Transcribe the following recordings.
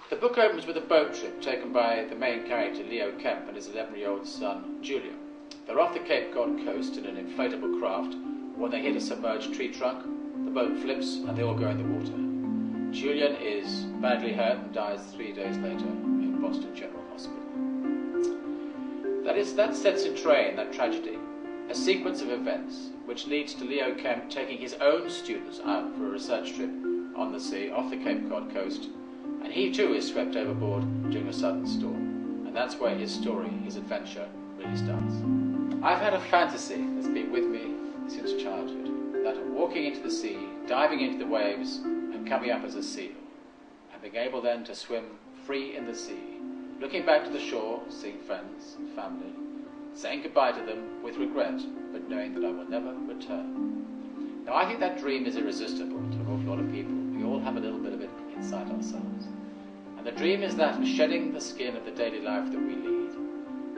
The book opens with a boat trip taken by the main character, Leo Kemp, and his 11-year-old son, Julian. They're off the Cape Cod coast in an inflatable craft. When they hit a submerged tree trunk, the boat flips and they all go in the water. Julian is badly hurt and dies 3 days later in Boston General Hospital. That sets in train that tragedy, a sequence of events which leads to Leo Kemp taking his own students out for a research trip on the sea off the Cape Cod coast, and he too is swept overboard during a sudden storm. And that's where his story, his adventure, really starts. I've had a fantasy that's been with me since childhood, that of walking into the sea, diving into the waves, and coming up as a seal, and being able then to swim free in the sea, looking back to the shore, seeing friends and family, saying goodbye to them with regret, but knowing that I will never return. Now, I think that dream is irresistible to an awful lot of people. We all have a little bit of it inside ourselves. And the dream is that of shedding the skin of the daily life that we lead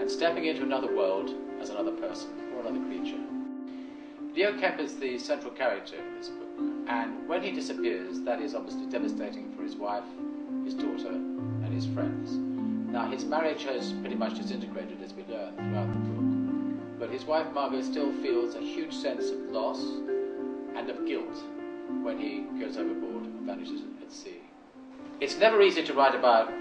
and stepping into another world as another person or another creature. Leo Kemp is the central character in this book, and when he disappears, that is obviously devastating for his wife, his daughter, and his friends. Now, his marriage has pretty much disintegrated, as we learn throughout the book, but his wife Margot still feels a huge sense of loss and of guilt when he goes overboard and vanishes at sea. It's never easy to write about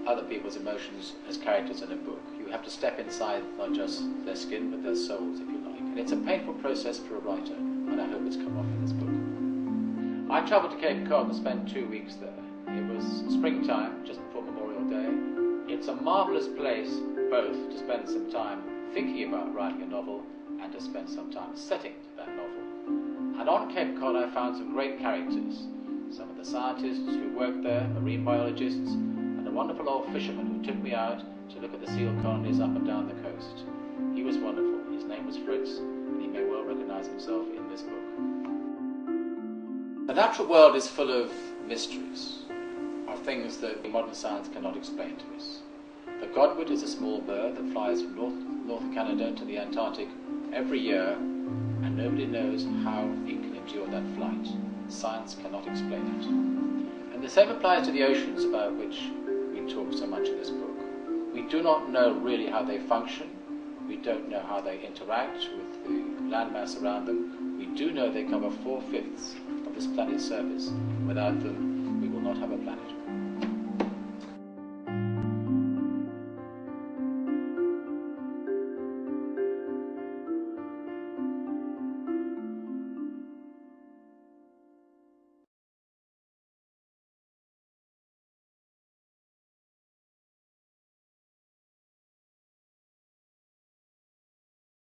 other people's emotions as characters in a book. You have to step inside not just their skin, but their souls, if you like. And it's a painful process for a writer, and I hope it's come off in this book. I travelled to Cape Cod and spent 2 weeks there. It was springtime, just before Memorial Day. It's a marvellous place, both to spend some time thinking about writing a novel and to spend some time setting that novel. And on Cape Cod I found some great characters. Some of the scientists who worked there, marine biologists, and a wonderful old fisherman who took me out to look at the seal colonies up and down the coast. He was wonderful. His name was Fritz, and he may well recognize himself in this book. The natural world is full of mysteries, of things that modern science cannot explain to us. The godwit is a small bird that flies from North Canada to the Antarctic every year, and nobody knows how it can endure that flight. Science cannot explain it. And the same applies to the oceans, about which we talk so much in this book. We do not know really how they function. We don't know how they interact with the landmass around them. We do know they cover 4/5 of this planet's surface. Without them, we will not have a planet.